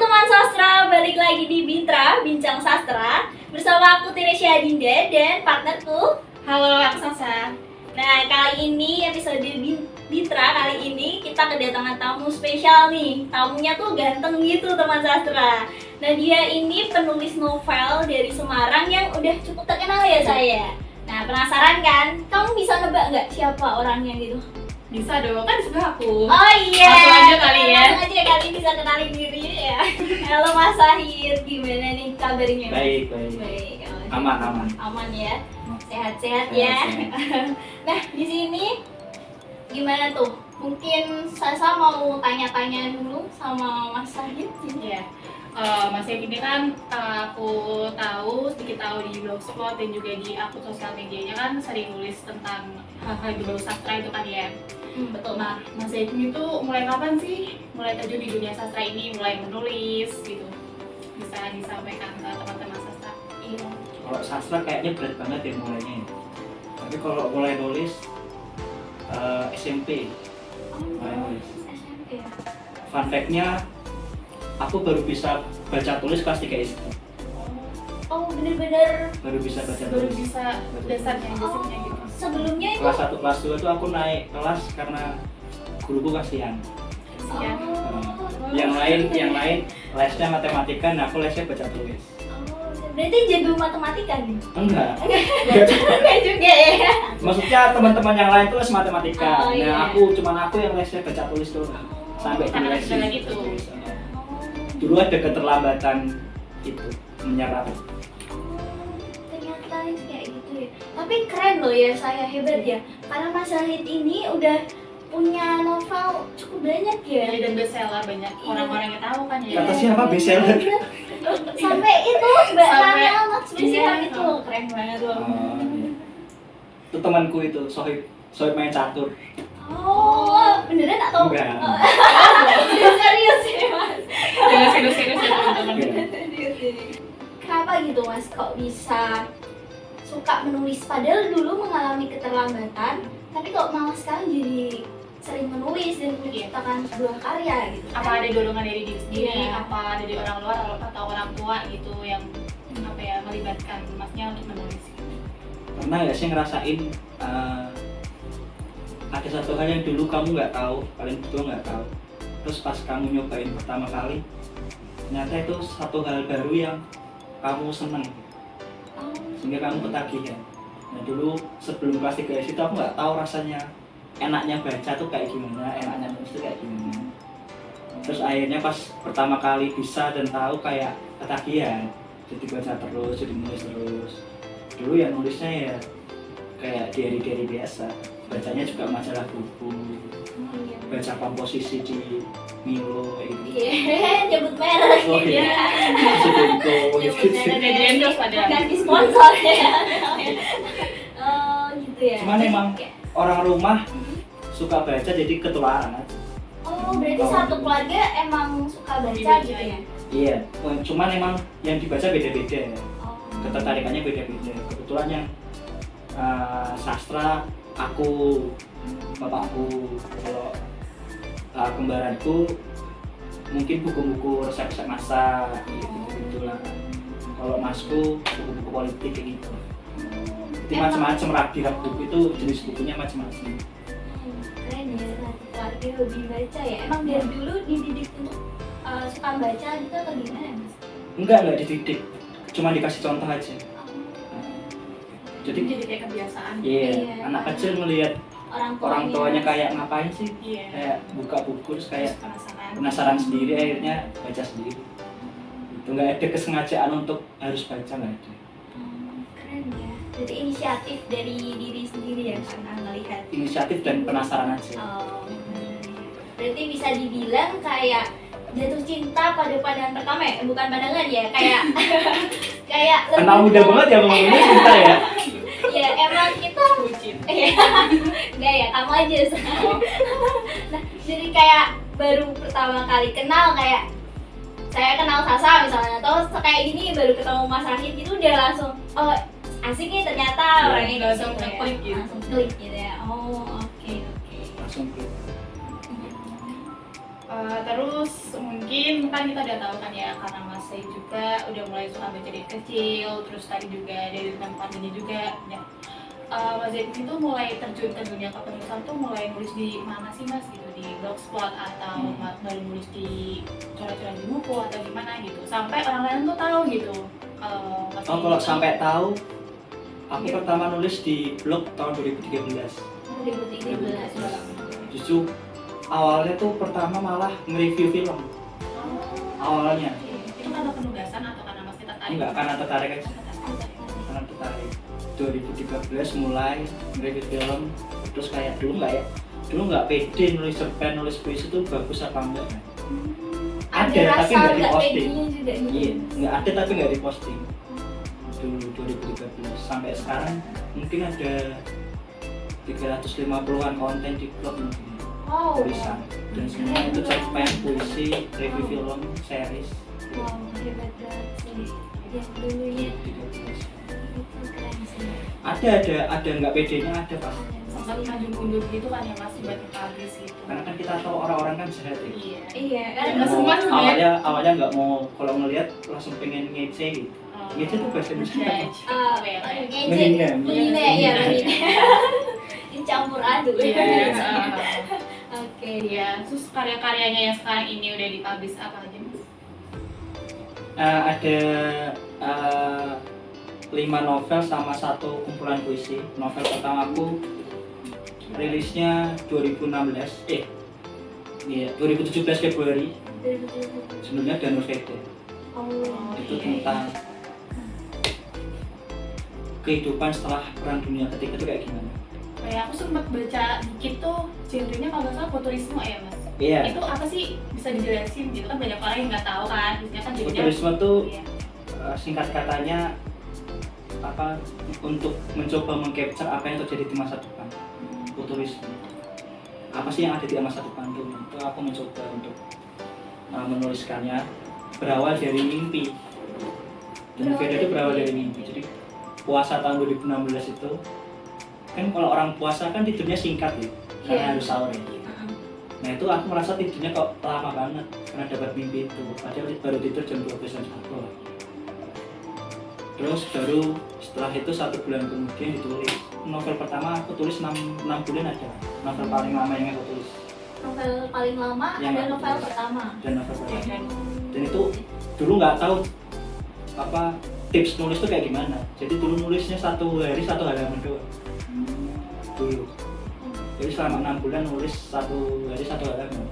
teman sastra, balik lagi di Bitra, Bincang Sastra bersama aku Teresia Dinda dan partnerku. Halo, aku Sasa. Nah, kali ini episode Bitra kali ini kita kedatangan tamu spesial nih. Tamunya tuh ganteng gitu teman sastra. Nah, dia ini penulis novel dari Semarang yang udah cukup terkenal ya saya. Nah, penasaran kan? Kamu bisa nebak nggak siapa orangnya gitu? Bisa dong, kan di sebelah aku. Oh iya. Langsung aja kali ya. Langsung aja kali bisa kenalin diri ya. Halo Mas Sahid, gimana nih kabarnya? Baik. Baik. Aman. Aman ya. Sehat-sehat ya. Nah, di sini gimana tuh? Mungkin Sasa mau tanya-tanya dulu sama Mas Sahid. Iya. Mas Ed ini kan aku sedikit tahu di blogspot dan juga di akun sosial medianya kan sering nulis tentang hal-hal di sastra itu kan ya. Betul. Nah, Mas Ed itu mulai kapan sih mulai terjun di dunia sastra ini, mulai menulis gitu? Bisa disampaikan ke teman-teman sastra? Iya. Kalau sastra kayaknya berat banget ya mulainya. Tapi kalau mulai nulis SMP. Mulai nulis. SMP ya. Fun fact-nya, aku baru bisa baca tulis kelas 3 SD. Oh, bener-bener. Baru bisa baca Baru tulis. bisa dasarnya gitu. Sebelumnya itu Kelas 1, kelas 2 tuh aku naik kelas karena guruku kasihan. Kasihan. Yang lain lesnya matematika, nah aku lesnya baca tulis. berarti jago matematika nih? Enggak. Enggak juga ya. Maksudnya teman-teman yang lain tuh les matematika. Oh, iya. Nah, aku yang lesnya baca tulis tuh. Sampai di Karena les kendala gitu. Dulu ada keterlambatan itu menyerap. Ternyata kayak gitu ya. Tapi keren loh ya, saya hebat ya. Karena Mas Sahid ini udah punya novel cukup banyak ya. Jadi dan bestseller banyak orang-orang yang tahu kan ya. Kata siapa bestseller? Sampai itu Mbak Sampai- Nana Max Besihan iya. itu loh, keren banget loh. Iya. Itu temanku itu, Sohib main catur. Oh, beneran atau? Enggak. Serius ya Mas? Jangan serius-serius ya teman-teman. Serius ini. Kenapa gitu Mas kok bisa suka menulis padahal dulu mengalami keterlambatan, tapi kok malah sekarang jadi sering menulis dan menciptakan sebuah karya gitu? Apa ada dorongan dari diri sendiri, Iya. apa dari orang luar atau orang tua gitu yang melibatkan Masnya untuk menulis? Pernah nggak sih ngerasain ada satu hal yang dulu kamu nggak tahu, kalian berdua nggak tahu, terus pas kamu nyobain pertama kali, ternyata itu satu hal baru yang kamu seneng, Oh, sehingga kamu ketagihan. Nah dulu sebelum kelas 3 SD aku nggak tahu rasanya enaknya baca tuh kayak gimana, enaknya nulis tuh kayak gimana. Terus akhirnya pas pertama kali bisa dan tahu kayak ketagihan, jadi baca terus, jadi nulis terus. Dulu ya nulisnya ya kayak diary biasa, bacanya juga majalah buku, iya. baca komposisi di Milo gitu. Iya, nyebut merek Oh, gitu iya. ya. Sidento gitu. Jadi endorse padahal. Ganti sponsor ya. Oh, gitu ya. Cuman emang orang rumah Mhm. suka baca jadi ketularan aja. Oh, berarti satu keluarga emang suka baca Baca, gitu ya? Iya, cuman emang yang dibaca beda-beda, Oh. ketertarikannya beda-beda. Kebetulan yang sastra aku, bapakku. Kalau kembaranku mungkin buku-buku resep-resep masak gitu lah. Kalau masku buku-buku politik kayak gitu. Jadi Emang- macam-macam rabi-rabi buku itu jenis bukunya macam-macam. Keren ya, satu keluarga hobi baca ya. Emang dari dulu dididik untuk suka baca gitu atau gimana Mas? Enggak dididik, cuma dikasih contoh aja. Jadi Jadi kayak kebiasaan. iya, Iya. anak kecil melihat orang tuanya kayak ngapain sih, Iya. kayak buka buku terus kayak Penasaran. penasaran sendiri, akhirnya baca sendiri. Itu nggak ada kesengajaan untuk harus baca, nggak ada. Keren ya. Jadi inisiatif dari diri sendiri ya karena melihat. Inisiatif dan penasaran aja. Oh, berarti bisa dibilang kayak jatuh cinta pada pandangan pertama ya, bukan pandangan ya, kayak kayak Anak muda banget ya ngomongnya cinta ya. Ya emang kita Bucin. enggak ya, kamu aja. Nah, jadi kayak baru pertama kali kenal, kayak saya kenal Sasa misalnya, atau kayak gini baru ketemu Mas Sahid itu udah langsung oh asik nih ternyata Ya, orangnya gitu langsung ya. klik gitu. Langsung klik gitu ya. Oh, oke. Langsung klik. Terus mungkin kan kita udah tahu kan ya, karena Mas Said juga udah mulai suka baca dari kecil, terus tadi juga dari tempat ini juga ya. Mas Zaid itu mulai terjun ke dunia kepenulisan tuh mulai nulis di mana sih Mas gitu, di blogspot atau baru nulis di coret-coret di buku atau gimana gitu sampai orang lain tuh tahu gitu kalau Mas Zaid Kalau itu- sampai tahu, aku pertama nulis di blog tahun 2013. 2013. Justru awalnya tuh pertama malah nge-review film awalnya. Itu karena penugasan atau karena Mas tertarik? Enggak, karena tertarik aja. Tertarik. Karena tertarik. 2013 mulai nge-review film, terus kayak dulu nggak pede nulis cerpen, nulis puisi itu bagus apa enggak. Ada tapi nggak diposting. Juga gitu. Iya, nggak ada tapi nggak diposting. Dulu 2013 sampai sekarang mungkin ada 350-an konten di blog mungkin. Wow. Tulisan dan semua itu cerpen, puisi, review film, series. Wow, hebat banget sih. Yang dulunya 13. itu keren sih. Ada nggak pedenya ada pas. Sempat maju mundur gitu kan ya Mas buat publish gitu. Karena kan kita tahu orang-orang kan sehat ya. Iya. Iya, kan Mas Mau- semua sebenarnya. awalnya nggak mau, kalau ngelihat langsung pengen ngece gitu. Ngece tuh bahasa Indonesia apa? Apa ya? Kayak- menghina, Menghina. ya menghina. Dicampur aduk. Iya. Oke. Iya. Terus karya-karyanya yang sekarang ini udah dipublish apa aja Mas? Ada 5 novel sama 1 kumpulan puisi. Novel pertama aku rilisnya 2016, iya 2017 Februari. Sebenarnya Danur Veda. Oh, Itu iya. tentang kehidupan setelah Perang Dunia Ketiga itu kayak gimana? Kayak aku sempat baca dikit tuh genrenya kalau nggak salah futurisme ya Mas. Iya. Itu apa sih, bisa dijelasin gitu kan, banyak orang yang nggak tahu kan. Biasanya kan jadinya Futurisme tuh iya. singkat katanya apa, untuk mencoba mengcapture apa yang terjadi di masa depan. Futurisme. Apa sih yang ada di masa depan tuh? Itu aku mencoba untuk menuliskannya, berawal dari mimpi. Dan Veda itu berawal dari mimpi. Jadi puasa tahun 2016 itu kan kalau orang puasa kan tidurnya singkat ya, karena Iya. harus sahur ya. Nah itu aku merasa tidurnya kok lama banget karena dapat mimpi itu. Padahal baru tidur jam 12 jam 1. Terus baru setelah itu 1 bulan kemudian ditulis. Novel pertama aku tulis 6 bulan ada. Novel paling lama yang aku tulis. Novel paling lama Yang ada aku novel tulis. pertama. Dan novel Iya, pertama. dan Dan itu dulu nggak tahu apa tips nulis tuh kayak gimana. Jadi dulu nulisnya 1 hari 1 halaman doang. Dulu. Jadi selama 6 bulan nulis 1 hari 1 halaman.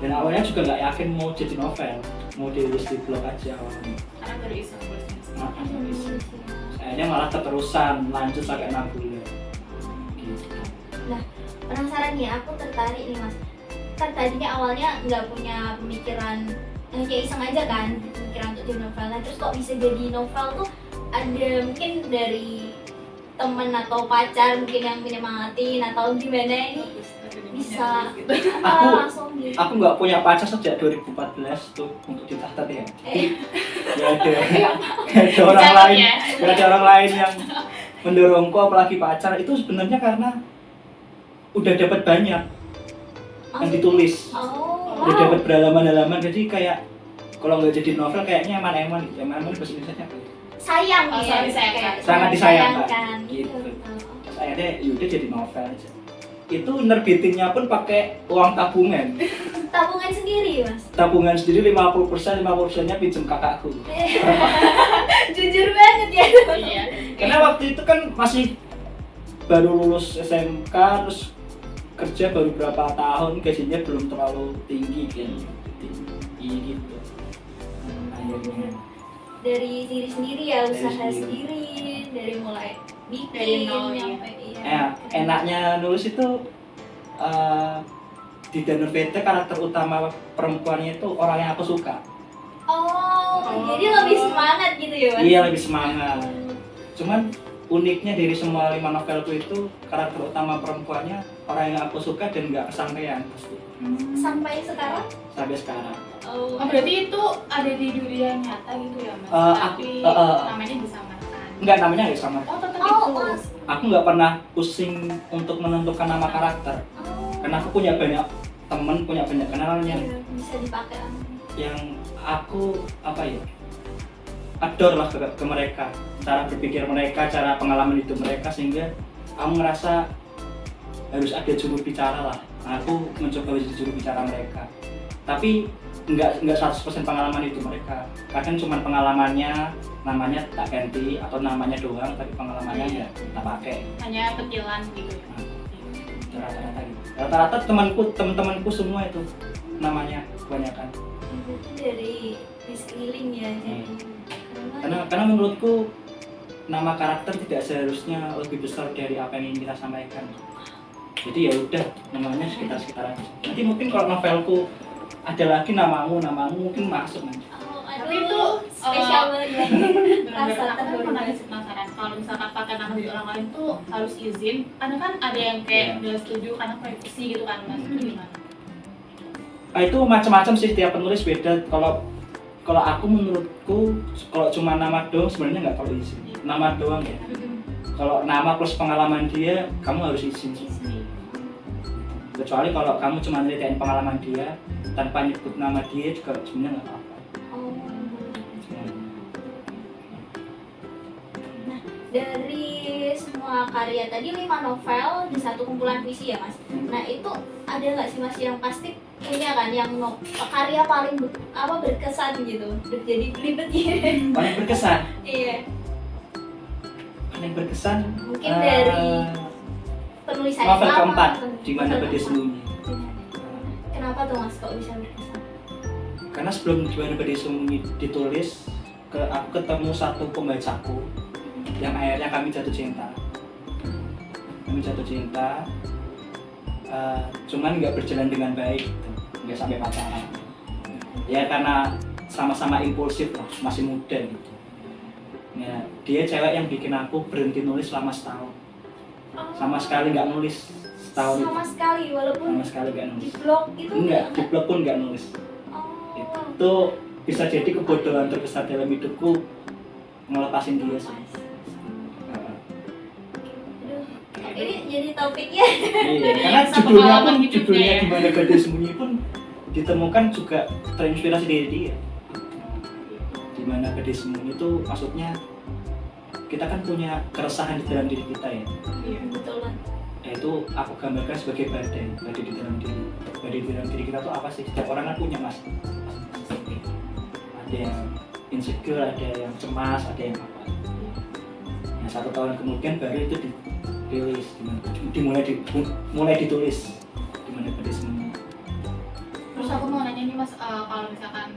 Dan awalnya juga nggak yakin mau jadi novel, mau dirilis di blog aja awalnya. karena baru iseng nulis. Nah, akhirnya malah keterusan lanjut sampai 6 bulan. Gitu. Penasaran nih, aku tertarik nih Mas. Kan tadinya awalnya nggak punya pemikiran, kayak iseng aja kan, pemikiran untuk jadi novel. Nah, terus kok bisa jadi novel tuh ada mungkin dari temen atau pacar mungkin yang menyemangatin atau gimana ini bisa Aku- langsung gitu. Aku nggak punya pacar sejak 2014 tuh untuk dicatat ya. Nggak ada, nggak ada orang Dicatat lain, ya. nggak ada orang lain yang mendorongku apalagi pacar. Itu sebenarnya karena udah dapat banyak yang ditulis, Oh, udah wow. dapat berhalaman-halaman. Jadi kayak kalau nggak jadi novel kayaknya eman-eman gitu. Eman-eman bahasa Indonesia apa ya? Sayang Oh, ya. sangat disayangkan. Kayak Sangat disayangkan. Gitu. Gitu. Terus akhirnya yaudah jadi novel aja. Itu nerbitinnya pun pakai uang tabungan. Tabungan sendiri Mas. Tabungan sendiri 50%nya pinjem kakakku. Jujur banget ya. Iya. Karena waktu itu kan masih baru lulus SMK, terus kerja baru berapa tahun, gajinya belum terlalu tinggi kan. Tinggi gitu. Akhirnya Dari diri sendiri ya, Dari usaha sendiri. sendiri, dari mulai bikin Dari nol, nyampe iya. enaknya nulis itu di Danur Veda karakter utama perempuannya itu orang yang aku suka. Oh, Oh. jadi lebih semangat gitu ya Mas? Iya, lebih semangat. Cuman uniknya dari semua 5 novelku itu karakter utama perempuannya orang yang aku suka dan nggak kesampaian pasti Sampai sekarang? sampai sekarang. Oh, berarti itu ada di dunia nyata gitu ya Mas? Tapi namanya disamarkan. Enggak, namanya nggak sama. Oh, tetap Oh, itu. Mas. Aku nggak pernah pusing untuk menentukan nama karakter Oh. karena aku punya banyak temen, punya banyak kenalan yang bisa dipakai. aku adore lah ke mereka, cara berpikir mereka, cara pengalaman hidup mereka, sehingga aku ngerasa harus ada juru bicara lah. Aku mencoba menjadi juru bicara mereka, tapi nggak 100% pengalaman hidup mereka. Kadang cuma pengalamannya, namanya tak ganti atau namanya doang, tapi pengalamannya ya tak pakai. Hanya petilan gitu. Rata-rata gitu. Rata-rata teman-temanku semua itu namanya kebanyakan. Berarti dari di sekeliling ya, jadi Karena menurutku nama karakter tidak seharusnya lebih besar dari apa yang ingin kita sampaikan. Jadi ya udah, namanya sekitar-sekitar aja. Nanti mungkin kalau novelku ada lagi namamu mungkin masuk nanti. Tapi itu spesial banget. Rasa Aku terbaru. pernah penasaran kalau misalkan pakai nama di orang lain tuh harus izin. Karena kan ada yang kayak nggak setuju karena privasi gitu kan, Mas. Itu gimana? Itu macam-macam sih, tiap penulis beda. Kalau aku menurutku kalau cuma nama doang sebenarnya nggak perlu izin. Nama doang ya. Kalau nama plus pengalaman dia, kamu harus izin sih. Kecuali kalau kamu cuma nyeritain pengalaman dia tanpa nyebut nama dia juga sebenarnya nggak apa-apa. Nah, dari semua karya tadi 5 novel di satu kumpulan puisi ya Mas. Nah itu ada nggak sih Mas yang pasti punya kan yang karya paling berkesan gitu, jadi belibet gitu. Paling berkesan. Iya. Paling berkesan. Mungkin dari penulis saya novel lama, keempat, atau Di Mana novel Badai keempat. Sembunyi. Kenapa tuh Mas kok bisa berkesan? Karena sebelum Di Mana Badai Sembunyi ditulis, aku ketemu satu pembacaku yang akhirnya kami jatuh cinta. Cuman nggak berjalan dengan baik gitu. Nggak sampai pacaran ya, karena sama-sama impulsif lah, masih muda gitu ya. Dia cewek yang bikin aku berhenti nulis selama setahun, sama sekali nggak nulis setahun. Sama sekali, walaupun Sama sekali nggak di nulis. blog itu Enggak, di blog pun nggak nulis. Itu bisa jadi kebodohan terbesar dalam hidupku, ngelepasin dia sih. Ini jadi topiknya. Iya, karena Satu judulnya pengalaman pun, hidupnya judulnya ya. Di Mana Badai Sembunyi pun ditemukan juga terinspirasi dari dia. Di Mana Badai Sembunyi itu maksudnya kita kan punya keresahan di dalam diri kita ya. Iya. Betul kan? Itu aku gambarkan sebagai badai di dalam diri. Badai di dalam diri kita tuh apa sih? Setiap orang kan punya mas. Ada yang insecure, ada yang cemas, ada yang apa. Nah, 1 tahun kemudian baru itu dirilis, mulai ditulis Di Mana Badai Sembunyi. Terus aku mau nanya nih Mas, kalau misalkan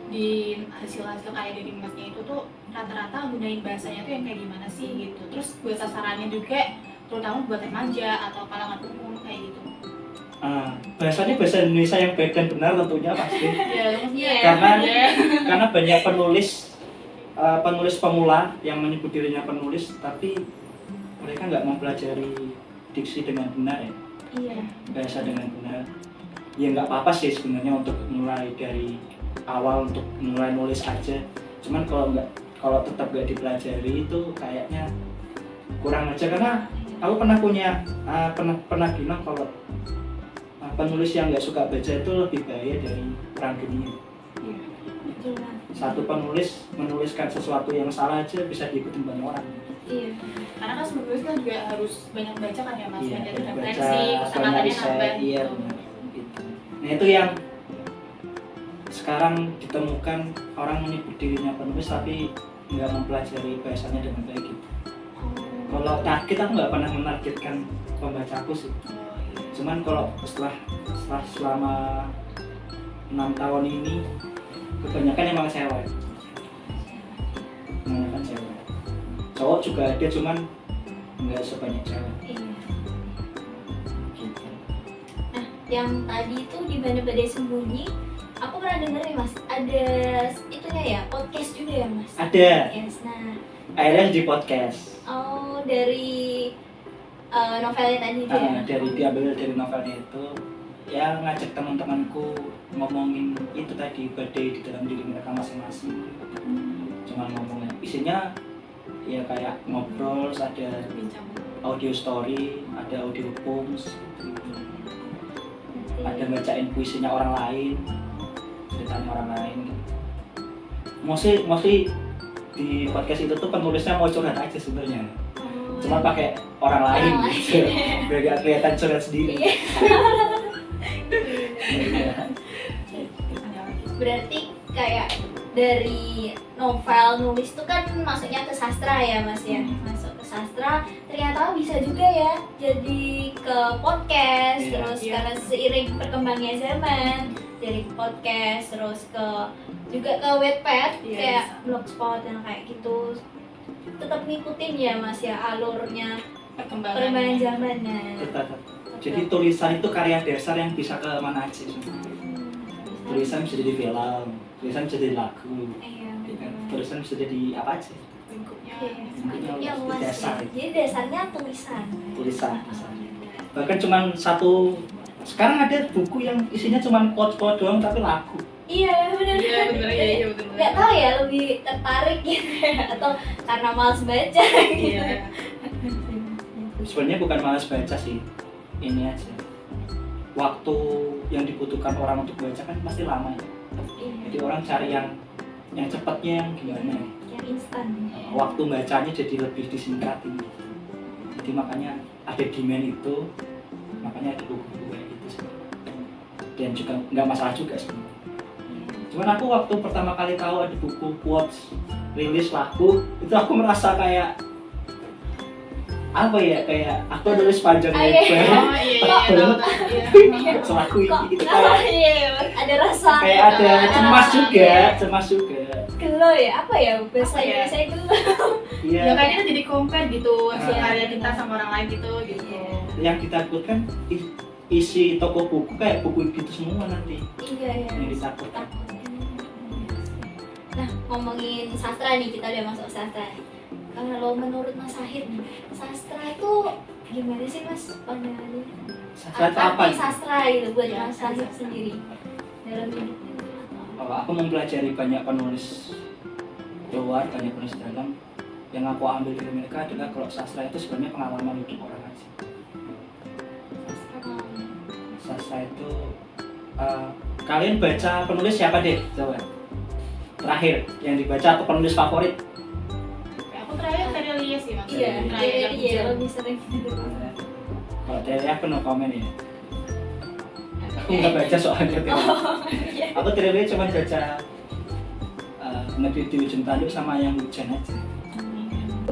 di hasil-hasil kayak dari Masnya itu tuh rata-rata gunain bahasanya tuh yang kayak gimana sih gitu. Terus buat sasarannya juga terutama buat remaja atau kalangan umum kayak gitu. Bahasanya bahasa Indonesia yang baik dan benar tentunya pasti. Iya, maksudnya Karena banyak penulis pemula yang menyebut dirinya penulis, tapi mereka nggak mempelajari diksi dengan benar ya, Iya. bahasa dengan benar. Ya nggak apa-apa sih sebenarnya untuk mulai dari awal, untuk mulai nulis aja. Cuman kalau tetap nggak dipelajari itu kayaknya kurang aja. Karena aku pernah bilang kalau penulis yang nggak suka baca itu lebih bahaya dari perang dunia. Betul kan? Satu penulis menuliskan sesuatu yang salah aja bisa diikutin banyak orang. Iya. karena kan sebenarnya kan juga harus banyak baca kan ya Mas, Iya, banyak banyak referensi, baca, kosakatanya banyak nambah riset, iya gitu. benar, gitu. Nah itu yang sekarang ditemukan, orang menyebut dirinya penulis tapi nggak mempelajari bahasanya dengan baik gitu. Kalau target aku nggak pernah menargetkan pembacaku sih. Cuman kalau setelah selama 6 tahun ini kebanyakan emang cewek. Kebanyakan cewek. Cowok juga ada, cuman nggak sebanyak cewek. Iya. Gitu. Nah, yang tadi itu Di Mana Badai Sembunyi, aku pernah denger nih Mas, ada itunya ya, podcast juga ya Mas? Ada. Yes, nah, Akhirnya di podcast. dari novelnya tadi itu ya? Diambil dari novelnya itu, ya ngajak teman-temanku ngomongin itu tadi, badai di dalam diri mereka masing-masing. Cuma ngomongin isinya ya kayak ngobrol, ada Bincang. audio story, ada audio poems gitu. ada bacain puisinya orang lain, ceritanya orang lain. Mostly di podcast itu tuh penulisnya mau curhat aja sebenarnya, cuma pakai orang lain gitu, biar gak kelihatan curhat sendiri. Berarti kayak dari novel nulis itu kan masuknya ke sastra ya Mas ya, masuk ke sastra ternyata bisa juga ya jadi ke podcast, terus karena seiring berkembangnya zaman jadi ke podcast, terus ke juga ke Wattpad kayak blogspot yang kayak gitu, tetap ngikutin ya Mas ya alurnya perkembangan zamannya. Jadi tulisan itu karya dasar yang bisa ke mana aja. Tulisan bisa jadi film, tulisan bisa jadi lagu, tulisan bisa jadi apa aja. Lingkupnya luas ya. Jadi dasarnya tulisan. Bahkan cuma satu. Sekarang ada buku yang isinya cuma quote-quote doang tapi lagu. Iya benar. Iya benar. Nggak tahu ya lebih tertarik gitu ya, atau karena malas baca gitu. Iya. Sebenarnya bukan malas baca sih, ini aja. Waktu yang dibutuhkan orang untuk baca kan pasti lama ya. Jadi orang cari yang cepatnya yang gimana? Yang instan. Waktu bacanya jadi lebih disingkatin. Jadi makanya ada demand itu, makanya ada buku-buku kayak gitu sih. Dan juga nggak masalah juga sebenarnya. Cuman aku waktu pertama kali tahu ada buku quotes rilis lagu, itu aku merasa kayak apa ya, kayak aku nulis panjang lebar. Selaku ini gitu kayak ada rasa kayak ada cemas juga. Gelo ya, apa ya bahasa Inggrisnya gelo. Iya. Ya kayaknya jadi compare gitu hasil karya kita sama orang lain gitu. Yang ditakutkan isi toko buku kayak buku gitu semua nanti. Iya. Yang ditakutkan. Nah, ngomongin sastra nih, kita udah masuk sastra. Kalau menurut Mas Sahid nih, sastra itu gimana sih Mas pandangannya? Sastra itu apa? Arti sastra gitu buat Mas Sahid sendiri dalam hidupnya. Kalau aku mempelajari banyak penulis luar, banyak penulis dalam, yang aku ambil dari mereka adalah kalau sastra itu sebenarnya pengalaman hidup orang aja. Sastra itu kalian baca penulis siapa deh? Coba. Terakhir yang dibaca atau penulis favorit? Aku terakhir Terelia sih Mas. Iya, lebih sering gitu. Kalau Terelia aku no comment ya. Aku nggak baca soalnya Terelia. Aku Terelia cuma baca Negeri di Ujung Tanduk sama Yang Hujan aja.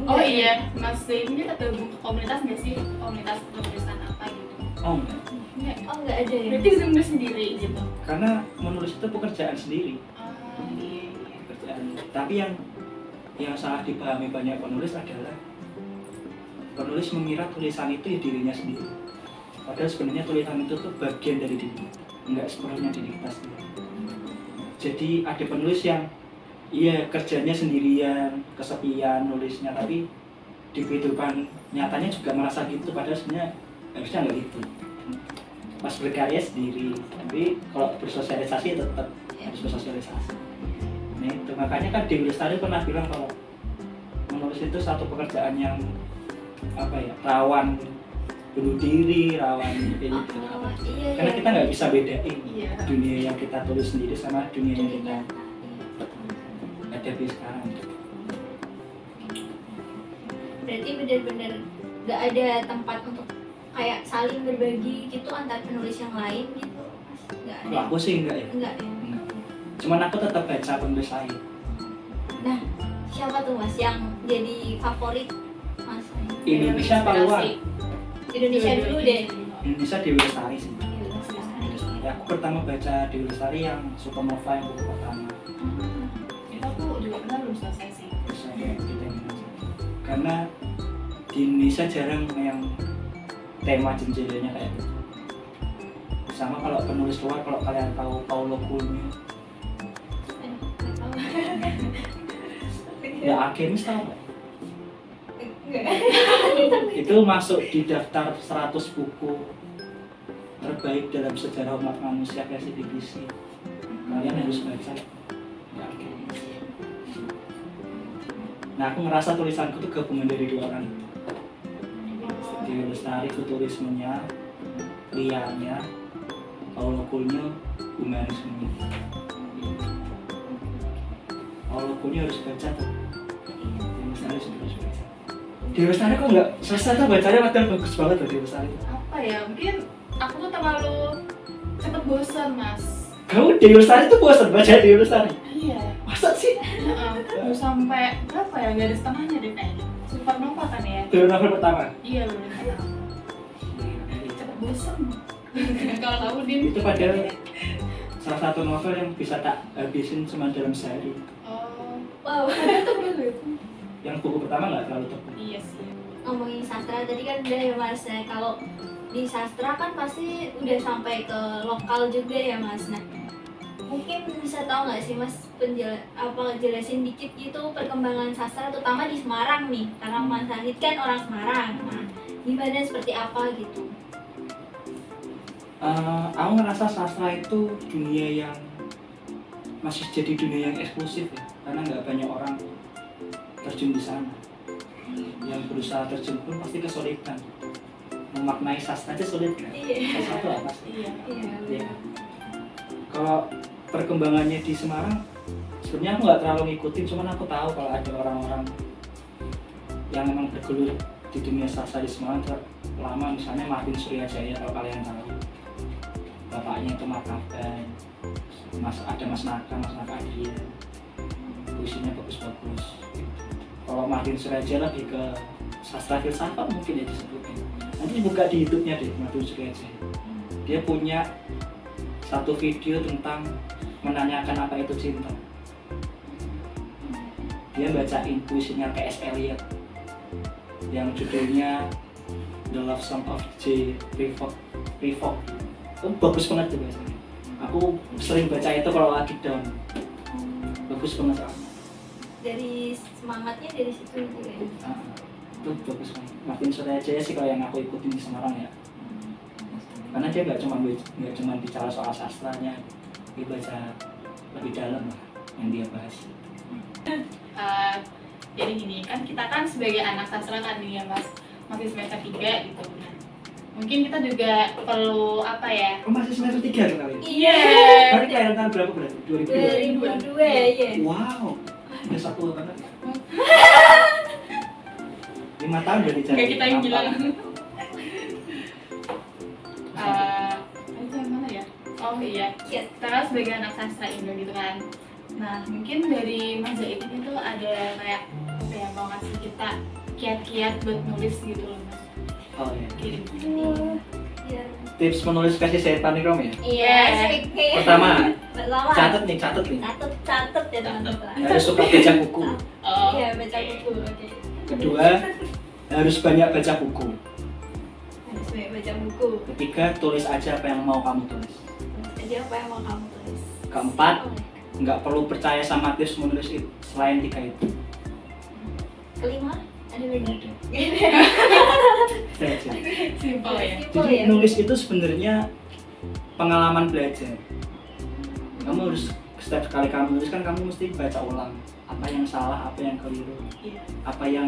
Oh iya, Mas ini ada buku komunitas nggak sih? Komunitas penulisan apa gitu? Oh enggak. Enggak ada ya. Berarti nulis sendiri gitu. Karena menulis itu pekerjaan sendiri. Iya. Pekerjaan. Tapi yang salah dipahami banyak penulis adalah penulis mengira tulisan itu ya dirinya sendiri. Padahal sebenarnya tulisan itu tuh bagian dari diri, enggak sepenuhnya diri kita sendiri. Jadi ada penulis yang kerjanya sendirian, kesepian nulisnya, tapi di kehidupan nyatanya juga merasa gitu, padahal sebenarnya harusnya nggak gitu. Pas berkarya sendiri, tapi kalau bersosialisasi tetap harus bersosialisasi. Nah itu makanya kan Dewi Lestari pernah bilang kalau menulis itu satu pekerjaan yang rawan bunuh diri, rawan gitu. Karena kita nggak bisa bedain dunia yang kita tulis sendiri sama dunia yang kita hadapi sekarang. Berarti benar-benar nggak ada tempat untuk kayak saling berbagi gitu antar penulis yang lain gitu, Mas? Nggak ada. Kalau aku sih enggak ya. Enggak ya. Cuman aku tetap baca penulis lain. Nah, siapa tuh Mas yang jadi favorit Mas? Indonesia apa luar? Indonesia dulu deh. Indonesia Dewi Lestari sih. Ya, aku pertama baca Dewi Lestari yang Supernova yang buku pertama. Itu aku juga pernah belum selesai sih. Karena di Indonesia jarang yang tema jenjelanya kayak gitu. Sama kalau penulis luar, kalau kalian tahu Paulo Coelho, ya alkemis tahu nggak? Itu masuk di daftar 100 buku terbaik dalam sejarah umat manusia versi BBC. Kalian harus baca ya, alkemis. Nah aku ngerasa tulisanku tuh gabungan dari dua orang itu. Dewi Lestari futurismenya, liarnya, Paulo Coelho humanisme. Paulo Coelho harus baca tuh. Dewi Lestari sudah harus baca. Dewi Lestari kok nggak selesai tuh bacanya padahal bagus banget loh Dewi Lestari. Apa ya, mungkin aku tuh terlalu cepet bosan mas. Kamu Dewi Lestari tuh bosan baca Dewi Lestari? Iya. Masa sih? Mau sampai berapa ya, nggak ada setengahnya deh kayaknya. Supernova kan ya? Baru novel pertama? Iya belum tahu. Cepet bosan. Kalau kamu Din? Itu padahal salah satu novel yang bisa tak habisin cuma dalam sehari. Oh, Wow. tebel itu. Yang buku pertama nggak terlalu tebal. Iya sih. Ngomongin sastra tadi kan udah ya Mas. Nah, kalau di sastra kan pasti udah sampai ke lokal juga ya Mas. Nah, mungkin bisa tahu nggak sih Mas jelasin dikit gitu perkembangan sastra terutama di Semarang nih, karena Mas Sahid kan orang Semarang. Nah, gimana seperti apa gitu? Aku ngerasa sastra itu dunia yang masih jadi dunia yang eksklusif ya, karena nggak banyak orang terjun di sana. Yang berusaha terjun pun pasti kesulitan. Memaknai sastra aja sulit kan? Iya. Sastra itu apa sih? Iya. Iya. Kalau perkembangannya di Semarang, sebenarnya aku nggak terlalu ngikutin, cuman aku tahu kalau ada orang-orang yang memang bergelut di dunia sastra di Semarang lama, misalnya Martin Suryajaya kalau kalian tahu. Bapaknya itu Martaban, ada Mas Naka dia, puisinya bagus-bagus. Kalau Martin Suryajaya lebih ke sastra filsafat mungkin ya disebutnya. Nanti buka di YouTube-nya deh Martin Suryajaya. Dia punya satu video tentang menanyakan apa itu cinta. Dia bacain puisinya T.S. Eliot yang judulnya The Love Song of J. Prevot. Itu bagus banget tuh biasanya. Aku sering baca itu kalau lagi down. Bagus banget soalnya. Dari semangatnya dari situ gitu ya. Itu bagus banget. Martin Suryajaya sih kalau yang aku ikutin di Semarang ya. Karena dia nggak cuma bicara soal sastranya, dia baca lebih dalam lah yang dia bahas. Jadi gini, kan kita kan sebagai anak sastra kan nih ya mas, masih semester 3 gitu. Mungkin kita juga perlu apa ya? Oh, masih semester 3 tuh kali? Iya. Berarti kalian tahun berapa berarti? 2002 ya. Wow, udah satu banget. 5 tahun udah dicari. Kayak kita yang bilang. Itu yang mana ya? Oh iya. Kita kan sebagai anak sastra Indo gitu kan. Nah mungkin dari Mas Zaid itu ada kayak apa ya, mau ngasih kita kiat-kiat buat nulis gitu loh mas. Oh iya. Kirim. Iya. Tips menulis kasih setan nih Rom ya? Iya, sih. Pertama, Pertama. catat nih. Catat ya teman-teman. Harus suka baca buku. Oh. Iya, baca buku. Oke. Kedua, harus banyak baca buku. Harus banyak baca buku. Ketiga, tulis aja apa yang mau kamu tulis. Tulis aja apa yang mau kamu tulis. Keempat, nggak perlu percaya sama tips menulis itu selain 3 itu. Kelima, ada lagi. Saja. Simpel ya. Simpel Jadi ya. nulis itu sebenarnya pengalaman belajar. Kamu harus setiap kali kamu nulis kan kamu mesti baca ulang apa yang salah, apa yang keliru, Iya. apa yang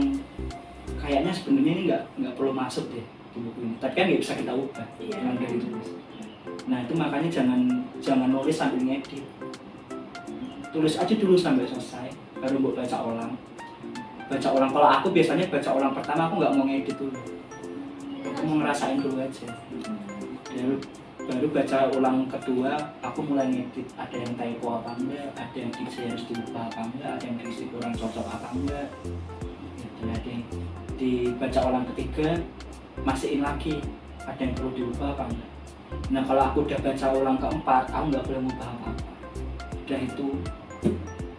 kayaknya sebenarnya ini nggak perlu masuk deh di buku ini. Tapi kan nggak bisa kita ubah Iya. dengan dari tulis. Nah itu makanya jangan nulis sambil ngedit. Tulis aja dulu sampai selesai, baru buat baca ulang. Baca ulang, kalau aku biasanya baca ulang pertama aku nggak mau ngedit dulu. Aku mau ngerasain dulu aja. Baru baca ulang kedua, aku mulai ngedit. Ada yang typo apa enggak, ada yang diksi harus diubah apa enggak, ada yang diksi kurang cocok apa enggak. Jadi dibaca ulang ketiga, masihin lagi, ada yang perlu diubah apa enggak. Nah kalau aku udah baca ulang keempat, aku nggak boleh ngubah apa-apa. Udah itu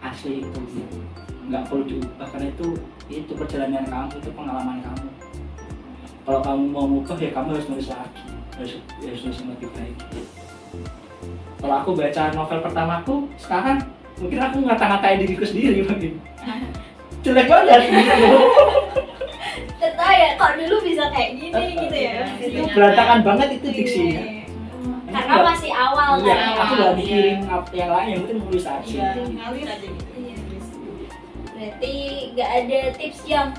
asli itu, nggak perlu diubah karena itu perjalanan kamu, itu pengalaman kamu. Kalau kamu mau ngubah ya kamu harus nulis lagi, harus nulis yang lebih baik. Kalau aku baca novel pertamaku sekarang, mungkin aku ngata-ngatain diriku sendiri mungkin. Jelek banget. Tertawa ya, kok dulu bisa kayak gini gitu ya. Itu berantakan banget itu diksinya. Karena masih awal Iya, kan. aku nggak mikirin yang lain, yang penting nulis aja. Iya, ngalir aja gitu. Iya. Berarti nggak ada tips yang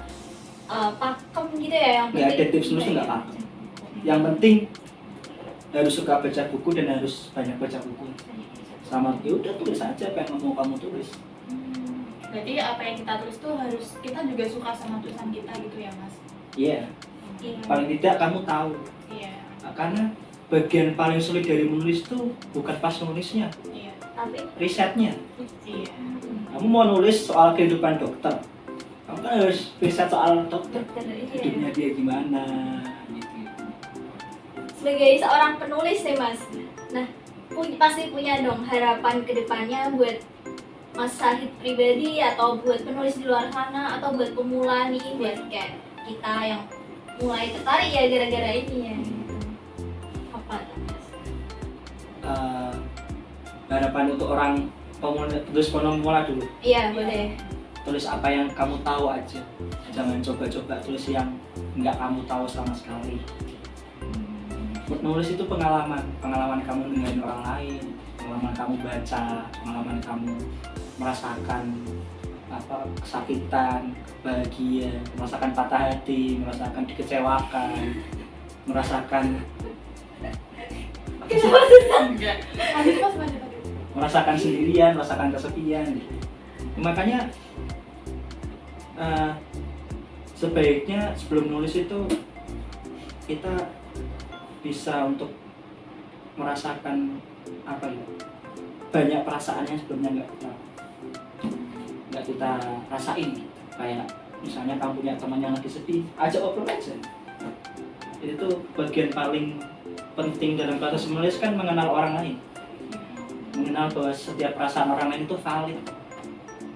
pakem gitu ya, yang Nggak ada tips nulis, nggak pakem. Yang penting harus suka baca buku dan harus banyak baca buku. Sama ya udah tulis aja apa yang mau kamu tulis. Berarti apa yang kita tulis tuh harus kita juga suka sama tulisan kita gitu ya Mas? Iya. Iya. Paling tidak kamu tahu. Iya. Karena bagian paling sulit dari menulis tuh bukan pas nulisnya, Iya. Tapi risetnya. Iya. Kamu mau nulis soal kehidupan dokter, kamu kan harus riset soal dokter, dokter hidupnya dia gimana gitu. sebagai seorang penulis nih Mas. Nah, pasti punya dong harapan kedepannya buat Mas Syahid pribadi atau buat penulis di luar sana atau buat pemula nih, buat kayak kita yang mulai tertarik ya gara-gara ini ya. Apa tuh, Mas? Harapan untuk orang pemula dulu, Iya, boleh. tulis apa yang kamu tahu aja, jangan coba-coba tulis yang nggak kamu tahu sama sekali. Menulis itu pengalaman kamu dengan orang lain, pengalaman kamu baca, pengalaman kamu merasakan apa kesakitan, bahagia, merasakan patah hati, merasakan dikecewakan, merasakan Enggak. Lanjut Mas, lanjut. merasakan sendirian, merasakan kesepian gitu. Makanya sebaiknya sebelum nulis itu kita bisa untuk merasakan apa ya, banyak perasaan yang sebelumnya nggak kita rasain gitu. Kayak misalnya kamu punya teman yang lagi sedih, ajak obrol aja. Itu tuh bagian paling penting dalam proses menulis, kan mengenal orang lain, mengenal bahwa setiap perasaan orang lain itu valid,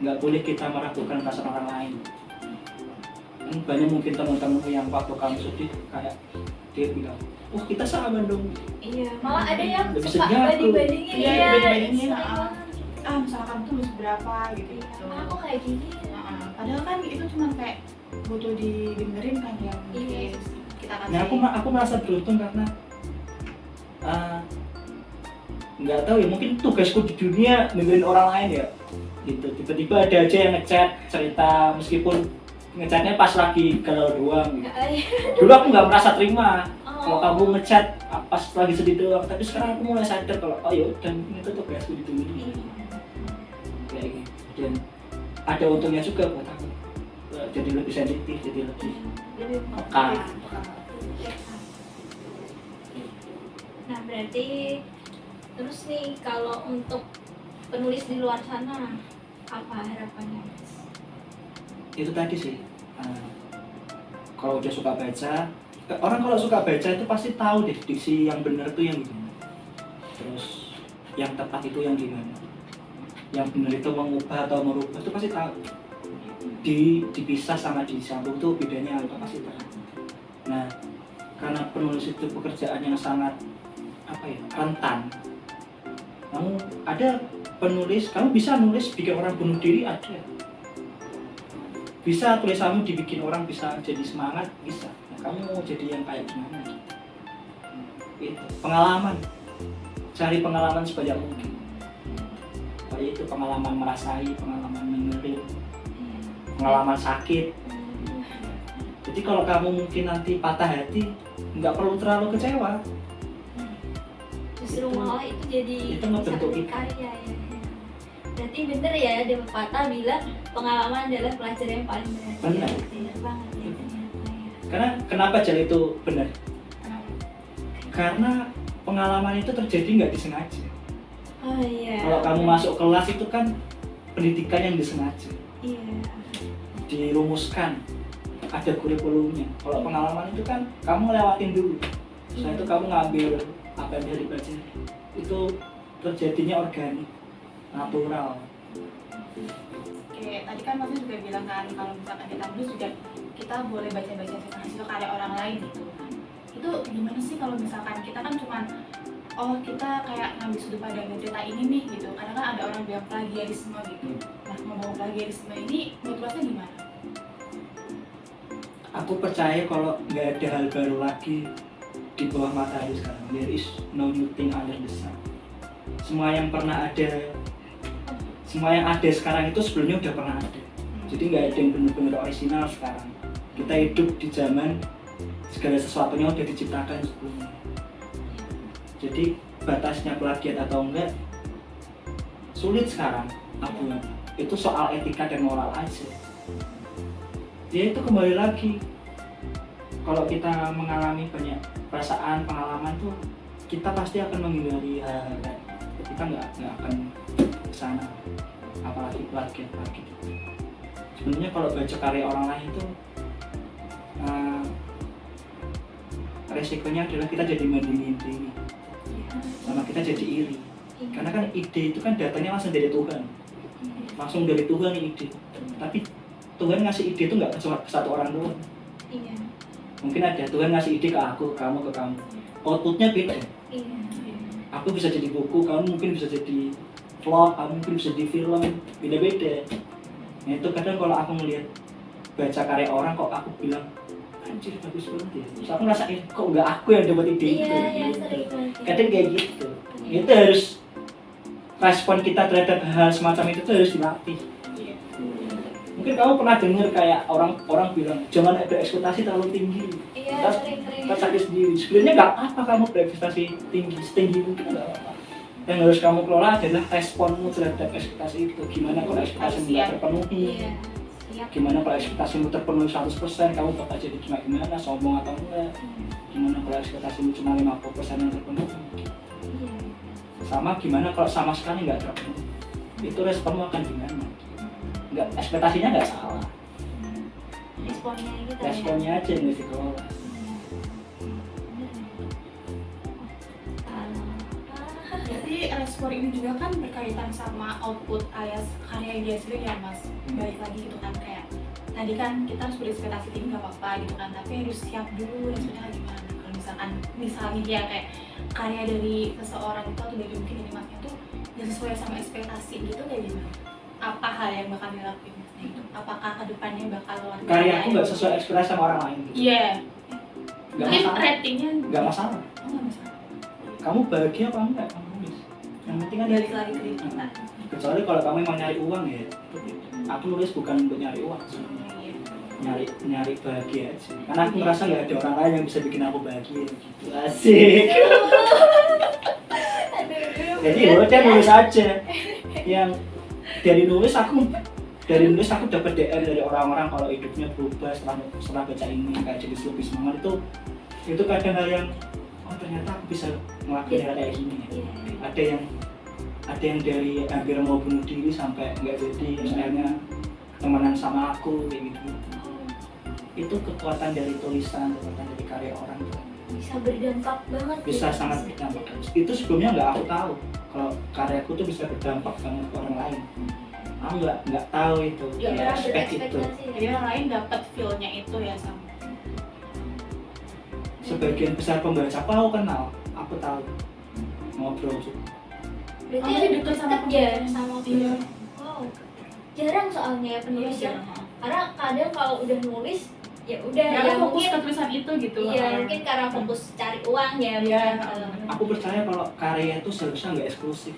nggak boleh kita meragukan perasaan orang lain. Kan banyak mungkin teman-temanmu yang waktu kamu sedih kayak dia bilang, wah kita sama dong. Iya, malah ada yang Lebih suka sedih aku. banding-bandingin. Iya, dibanding-bandingin, sering ah. banget. Misalkan kamu tulis berapa gitu. Malah kok kayak gini. Padahal kan itu cuma kayak butuh didengerin kan ya mungkin Iya. kita kasih. Nah aku merasa beruntung karena nggak tahu ya, mungkin tugasku di dunia dengerin orang lain ya gitu. Tiba-tiba ada aja yang ngechat cerita, meskipun ngechatnya pas lagi galau doang gitu. Dulu aku nggak merasa terima kalau kamu ngechat pas lagi sedih doang, tapi sekarang aku mulai sadar kalau oh ya udah ini tuh tugasku di dunia kayak gitu. Dan ada untungnya juga buat aku, jadi lebih sensitif, jadi lebih peka. Nah, berarti terus nih kalau untuk penulis di luar sana apa harapannya, Mas? Itu tadi sih, kalau udah suka baca, orang kalau suka baca itu pasti tahu deh diksi yang benar tuh yang gimana, terus yang tepat itu yang gimana, yang benar itu mengubah atau merubah itu pasti tahu. Dipisah sama disambung tuh bedanya apa, pasti tahu. Nah, karena penulis itu pekerjaan yang sangat rentan. Kamu ada penulis, kamu bisa nulis bikin orang bunuh diri, ada. Bisa tulisanmu dibikin orang bisa jadi semangat, bisa. Nah, kamu mau jadi yang kayak gimana? Itu pengalaman. Cari pengalaman sebanyak mungkin. Kayak itu pengalaman merasai, pengalaman mengerin, pengalaman sakit. Jadi kalau kamu mungkin nanti patah hati, nggak perlu terlalu kecewa. Justru malah itu jadi itu ngebentuk bisa kita. karya ya. Berarti bener ya, ada pepatah bilang pengalaman adalah pelajaran yang paling berharga. Benar. Bener banget ya ternyata ya. Karena kenapa jadi itu benar? Kenapa? Karena pengalaman itu terjadi nggak disengaja. Oh iya. Kalau kamu masuk kelas itu kan pendidikan yang disengaja, Iya. dirumuskan, ada kurikulumnya. Kalau pengalaman itu kan kamu lewatin dulu, setelah itu kamu ngambil apa yang bisa dipelajari. Itu terjadinya organik, natural. Oke, tadi kan Mas juga bilang kan kalau misalkan kita nulis juga kita boleh baca-baca hasil karya orang lain gitu. Itu gimana sih kalau misalkan kita kan cuman oh kita kayak ngambil sudut pandang dari cerita ini nih gitu. Karena kan ada orang bilang plagiarisme gitu. Nah, ngomong plagiarisme ini menurut Masnya gimana? Aku percaya kalau nggak ada hal baru lagi di bawah matahari sekarang. There is no new thing under the sun. Semua yang pernah ada, semua yang ada sekarang itu sebelumnya udah pernah ada. Jadi nggak ada yang benar-benar original sekarang. Kita hidup di zaman segala sesuatunya udah diciptakan sebelumnya. Jadi batasnya plagiat atau enggak sulit sekarang aku. Itu soal etika dan moral aja. Ya itu kembali lagi, kalau kita mengalami banyak perasaan, pengalaman tuh kita pasti akan menghindari hal-hal kayak kita nggak akan kesana, apalagi plagiat gitu. Sebenarnya kalau baca karya orang lain itu resikonya adalah kita jadi membandingin diri sama kita jadi iri, karena kan ide itu kan datangnya langsung dari Tuhan, langsung dari Tuhan ide. Tapi Tuhan ngasih ide itu nggak cuma ke satu orang doang. Mungkin ada Tuhan ngasih ide ke aku, kamu ke kamu, outputnya beda. Aku bisa jadi buku, kamu mungkin bisa jadi vlog, kamu mungkin bisa jadi film, beda-beda. Nah itu kadang kalau aku ngelihat baca karya orang kok aku bilang anjir bagus banget ya, terus aku ngerasain kok nggak aku yang dapat ide itu. Kadang kayak gitu. Itu harus respon kita terhadap hal semacam itu tuh harus dilatih. Mungkin kamu pernah dengar kayak orang bilang jangan ada ekspektasi terlalu tinggi. Kita sakit sendiri. Sebenarnya nggak apa kamu berekspektasi tinggi, setinggi mungkin nggak apa. Yang harus kamu kelola adalah responmu terhadap ekspektasi itu. Gimana kalau ekspektasimu nggak terpenuhi? Gimana kalau ekspektasimu terpenuhi 100%, kamu bakal jadi gimana, sombong atau enggak? Gimana kalau ekspektasimu cuma 50% yang terpenuhi? Sama gimana kalau sama sekali nggak terpenuhi? Itu responmu akan gimana? Nggak, ekspektasinya nggak salah. Responnya aja yang harus dikelola. Jadi respon ini juga kan berkaitan sama output alias karya dia sendiri ya Mas. Balik lagi gitu kan, kayak tadi kan kita harus berekspektasi tinggi gak apa-apa gitu kan, tapi harus siap dulu responnya gimana. Kalau misalnya ya kayak karya dari seseorang itu atau dari mungkin ini Masnya tuh gak sesuai sama ekspektasi gitu, kayak gimana? Apa hal yang bakal dilakuin Masnya itu? Apakah kedepannya bakal Karya aku nggak sesuai ekspektasi sama orang lain gitu. Iya. Nggak Mungkin masalah. ratingnya Nggak masalah. nggak masalah. Kamu bahagia apa enggak? Kamu nulis. Yang penting kan Balik lagi ke diri kita. Kecuali kalau kamu emang nyari uang ya. Aku nulis bukan untuk nyari uang, nyari bahagia aja. Karena aku merasa nggak ada orang lain yang bisa bikin aku bahagia gitu. Asik. Jadi udah nulis aja. Yang dari nulis aku dapat DM dari orang-orang kalau hidupnya berubah setelah baca ini, kayak jadi lebih semangat. Itu kadang hal yang ternyata aku bisa ngelakuin hal kayak gini. Ada yang dari hampir mau bunuh diri sampai nggak jadi, akhirnya temenan sama aku kayak gitu. Itu kekuatan dari tulisan, kekuatan dari karya orang tuh Bisa berdampak banget. bisa sangat berdampak. Itu sebelumnya nggak aku tahu kalau karyaku tuh bisa berdampak banget ke orang lain. Aku nggak tahu itu, nggak expect itu. Jadi orang lain dapat feel-nya itu ya sama. Sebagian besar pembaca aku kenal, aku tahu, ngobrol juga. Berarti Kamu deket sama ya pembaca? sama Iya. Wow. Jarang soalnya ya penulis Iya, yang karena kadang kalau udah nulis ya udah ya ya fokus mungkin ke tulisan itu gitu. iya mungkin karena fokus cari uang ya Iya. mungkin. Aku percaya kalau karya itu seharusnya nggak eksklusif.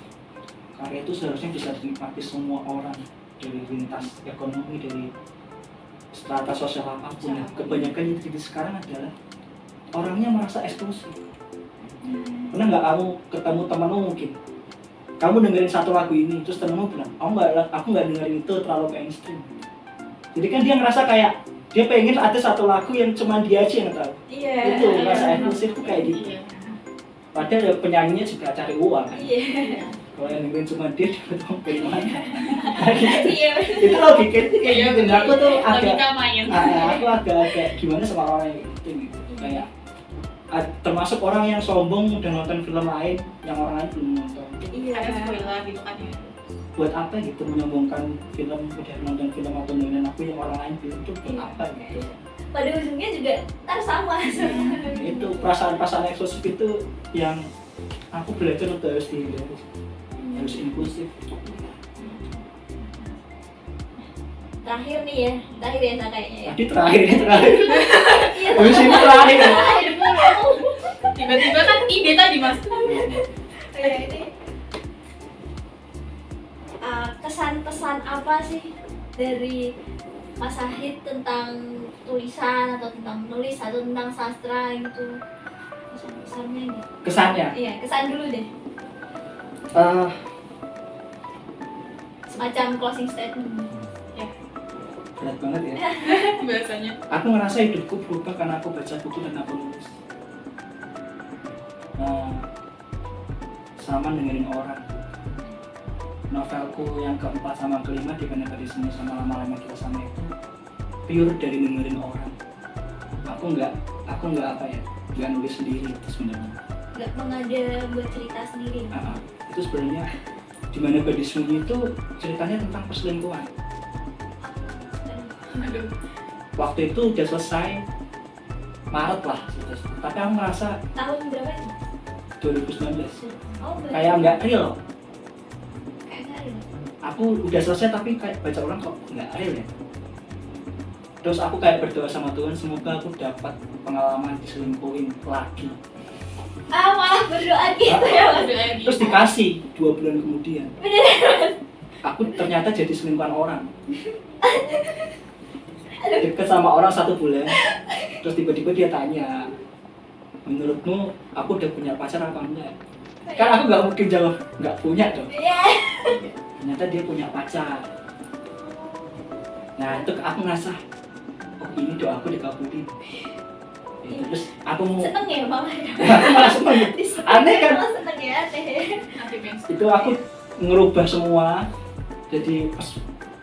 Karya itu seharusnya bisa dinikmati semua orang, dari lintas ekonomi, dari strata sosial apapun. Ya. Kebanyakan yang terjadi sekarang adalah orangnya merasa eksklusif. Pernah nggak kamu ketemu temanmu mungkin, kamu dengerin satu lagu ini, terus temanmu bilang, aku nggak dengerin itu, terlalu mainstream. Jadi kan dia ngerasa kayak dia pengen ada satu lagu yang cuma dia aja yang tahu. Iya. Itu rasa eksklusif tuh kayak gitu. Iya. Padahal ya penyanyinya juga cari uang kan. Iya. Kalau yang dengerin cuma dia dapat uang dari mana? Iya. Itu logikanya tuh kayak gitu. Nah, aku tuh logika main. aku agak gimana sama orang yang gitu. Kayak termasuk orang yang sombong udah nonton film lain yang orang lain belum nonton. Ada spoiler gitu kan ya. Buat apa gitu menyombongkan film, udah nonton film atau nonton aku yang orang lain belum tuh buat apa gitu. Pada ujungnya juga ntar sama. Itu perasaan-perasaan eksklusif itu yang aku belajar untuk harus dihindari, harus inklusif. Terakhir nih ya Sa kayaknya ya. Tadi terakhir. Iya. Habis ini terakhir. Tiba-tiba kan ide tadi Mas. Ya, ini kesan-pesan apa sih dari Mas Sahid tentang tulisan atau tentang menulis atau tentang sastra gitu? kesannya nih. Kesannya Iya, kesan dulu deh. Semacam closing statement. berat banget ya. Biasanya. Aku ngerasa hidupku berubah karena aku baca buku dan aku nulis. Sama dengerin orang. Novelku yang keempat sama kelima di mana tadi sini sama lama-lama kita sama itu pure dari dengerin orang. Aku nggak apa ya, nggak nulis sendiri itu sebenarnya. Nggak mengada buat cerita sendiri. Itu sebenarnya di mana Gadis Sunyi itu ceritanya tentang perselingkuhan. Aduh. Waktu itu udah selesai Maret lah, tapi aku merasa Tahun berapa ini? 2019 Oh, kayak nggak real. Kayak nggak real. Aku udah selesai tapi kayak baca ulang kok nggak real ya. Terus aku kayak berdoa sama Tuhan, semoga aku dapat pengalaman diselingkuhin lagi. Malah berdoa gitu ya. Ada lagi. Terus dikasih 2 bulan kemudian. Bener. Aku ternyata jadi selingkuhan orang. Deket sama orang 1 bulan. Terus tiba-tiba dia tanya, menurutmu aku udah punya pacar apa enggak? Kan aku nggak mungkin jawab nggak punya dong. Iya. Ternyata dia punya pacar. Nah itu aku ngerasa, oh ini doaku dikabulin. Terus aku mau Seneng ya malah. aku malah seneng. Aneh kan? Malah seneng ya, aneh. Nanti bensin. Itu aku ngerubah semua. Jadi pas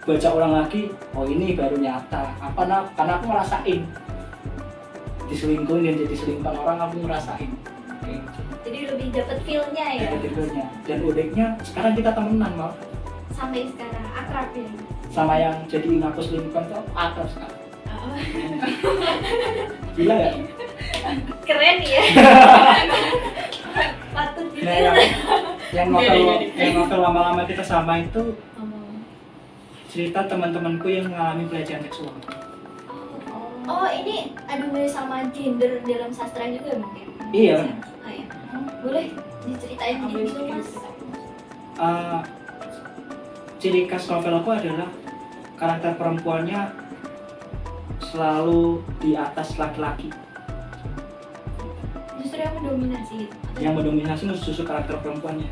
baca ulang lagi, oh ini baru nyata. Karena aku ngerasain diselingkuhin dan jadi selingkuhan orang, aku ngerasain. Jadi lebih dapet feel-nya ya. Jadi tidurnya. Dan uniknya sekarang kita temenan mal. Sampai sekarang akrab ya. Sama yang jadiin aku selingkuhan tuh akrab sekarang. Oh, Gila ya? keren ya. Patut Nah, ditiru. yang novel lama-lama kita sama itu cerita teman-temanku yang mengalami pelecehan seksual. Oh, ini adu sama gender dalam sastra juga mungkin? Iya. Oh, iya. Boleh diceritain gitu mas? Ciri khas novel aku adalah karakter perempuannya selalu di atas laki-laki. Justru yang mendominasi gitu? Yang mendominasi justru karakter perempuannya.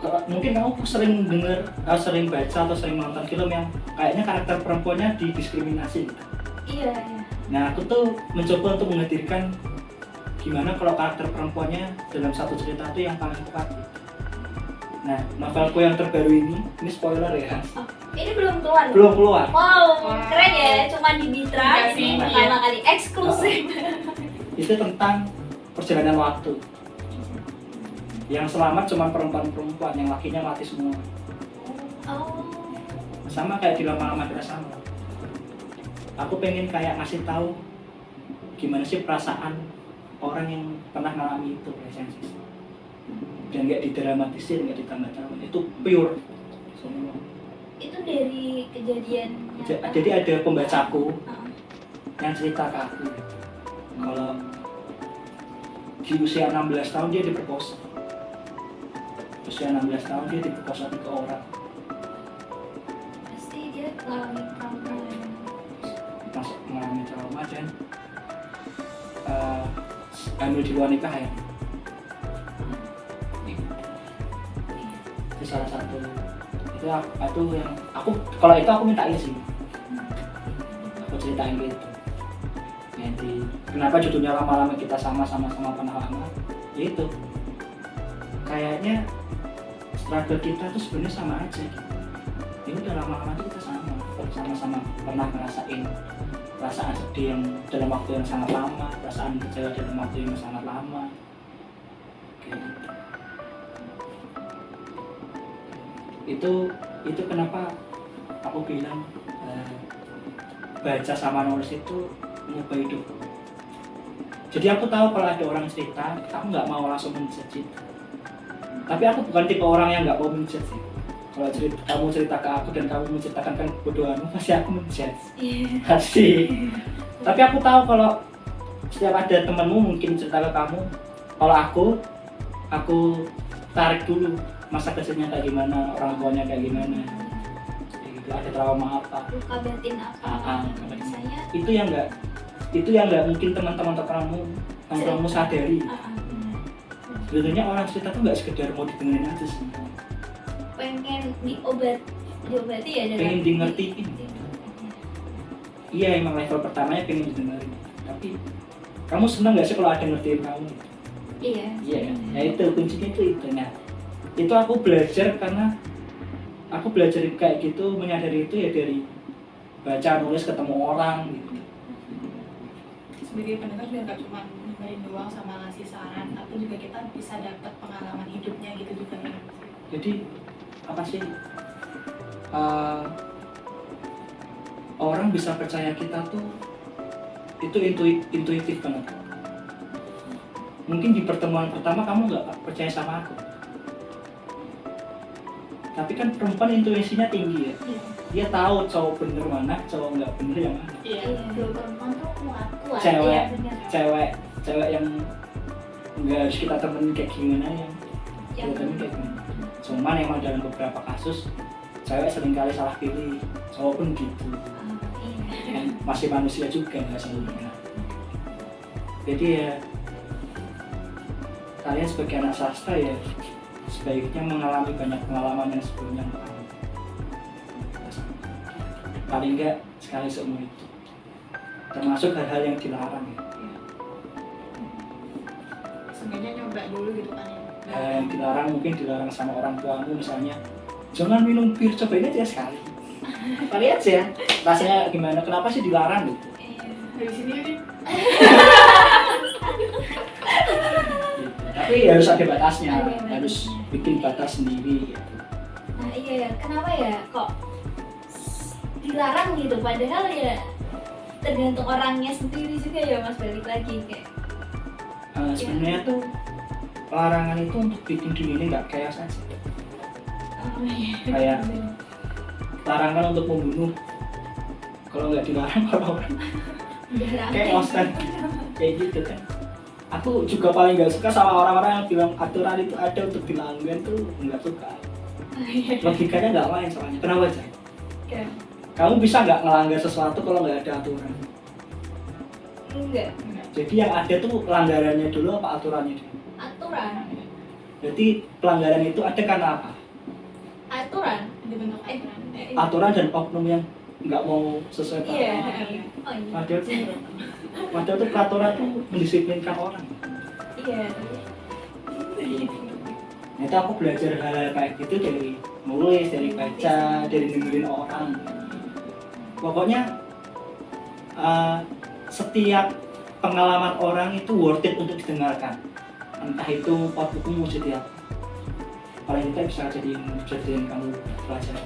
Mungkin kamu sering dengar, sering baca atau sering nonton film yang kayaknya karakter perempuannya didiskriminasi gitu. Iya, iya. Nah aku tuh mencoba untuk menghadirkan gimana kalau karakter perempuannya dalam satu cerita itu yang paling kuat gitu. Nah novelku yang terbaru ini spoiler ya. Ini belum keluar? Belum keluar. Wow, Wow. keren ya, cuma di Bitra, Iya ini sih, pertama kali, eksklusif. Itu tentang perjalanan waktu. Yang selamat cuma perempuan-perempuan, yang lakinya mati semua. Oh, Sama kayak di lama-lama kita sama. Aku pengen kayak ngasih tahu gimana sih perasaan orang yang pernah mengalami itu pelecehan seksual. Dan nggak didramatisir, nggak ditambah-tambah. Itu pure semua. itu dari kejadian. Jadi ada pembacaku Oh. yang cerita ke aku kalau di usia 16 tahun dia diperkosa. Usia 16 tahun dia diperkosa 3 orang. Pasti dia mengalami trauma. Masuk mengalami trauma dan hamil di luar nikah ya. Itu salah satu. Itu yang aku kalau itu aku minta sih. Aku ceritain gitu. Jadi kenapa judulnya lama-lama kita sama-sama pernah lama? Ya itu. Kayaknya struggle kita tuh sebenarnya sama aja gitu. Ya udah lama-lama tuh kita sama-sama pernah ngerasain perasaan sedih yang dalam waktu yang sangat lama, perasaan kecewa dalam waktu yang sangat lama. Kayak gitu. Itu kenapa aku bilang baca sama nulis itu mengubah hidup. Jadi aku tahu kalau ada orang cerita, aku nggak mau langsung menjudge. Tapi aku bukan tipe orang yang nggak mau menjudge sih. Kalau kamu cerita ke aku dan kamu menceritakan kebodohanmu, pasti aku menjudge. Iya. Pasti. Tapi aku tahu kalau setiap ada temanmu mungkin cerita ke kamu, kalau aku tarik dulu masa kecilnya kayak gimana, orang tuanya kayak gimana, kayak gitu, ada trauma apa. Luka batin apa? Ah, Saya itu yang nggak mungkin teman-teman atau kamu tanpa kamu sadari. benar. Sebetulnya orang cerita tuh nggak sekedar mau didengerin aja sih, Pengen diobati ya dalam pengen di ngertiin. Iya emang level pertamanya pengen didengerin, tapi kamu senang nggak sih kalau ada ngertiin kamu? Iya. Iya kan? Ya itu kuncinya itu. Nah itu aku belajar karena aku belajar kayak gitu, menyadari itu ya dari baca nulis ketemu orang gitu. Sebagai pendengar juga nggak cuma dengerin doang sama ngasih saran, tapi juga kita bisa dapat pengalaman hidupnya gitu juga ya. Jadi apa sih orang bisa percaya kita tuh itu intuitif banget. Mungkin di pertemuan pertama kamu nggak percaya sama aku, tapi kan perempuan intuisinya tinggi ya. Iya. Dia tahu cowok bener mana, cowok nggak bener yang mana. Iya. Iya, perempuan tuh kuat. Cewek. Iya, benar. Cewek yang nggak harus kita temenin kayak gimana yang Yang kita temenin kayak gimana. Cuman emang dalam beberapa kasus cewek seringkali salah pilih, cowok pun gitu. iya. Kan masih manusia juga nggak sempurna. Jadi ya kalian sebagai anak sastra ya sebaiknya mengalami banyak pengalaman yang sebelumnya kamu. Paling nggak sekali seumur itu. Termasuk hal-hal yang dilarang ya. Seenggaknya nyoba dulu gitu kan ya. Hal yang dilarang mungkin dilarang sama orang tuamu misalnya. Jangan minum bir, cobain aja sekali. Kali aja rasanya gimana, kenapa sih dilarang gitu. Dari sini nih. Tapi harus ada batasnya, Ada batasnya. harus bikin batas sendiri gitu. Nah iya, kenapa ya kok dilarang gitu, padahal ya tergantung orangnya sendiri juga ya Mas, balik lagi kayak Sebenarnya tuh larangan itu untuk bikin dunia ini nggak chaos aja. Kayak larangan untuk membunuh, kalau nggak dilarang orang-orang chaos kan, kayak gitu kan. Aku juga paling nggak suka sama orang-orang yang bilang aturan itu ada untuk dilanggar, tuh nggak suka. Logikanya nggak main soalnya. Kenapa aja? Kamu bisa nggak ngelanggar sesuatu kalau nggak ada aturan? enggak Jadi yang ada tuh pelanggarannya dulu apa aturannya dulu? aturan Jadi pelanggaran itu ada karena apa? aturan Dibentuk aturan. Aturan dan oknum yang nggak mau sesuai iya peraturan. oh iya Padahal tuh peraturan tuh mendisiplinkan orang. iya Nah, itu aku belajar hal-hal kayak gitu dari nulis, dari baca, dari dengerin orang. Pokoknya setiap pengalaman orang itu worth it untuk didengarkan. Entah itu pot buku musik ya. Paling kita bisa jadiin kamu pelajaran.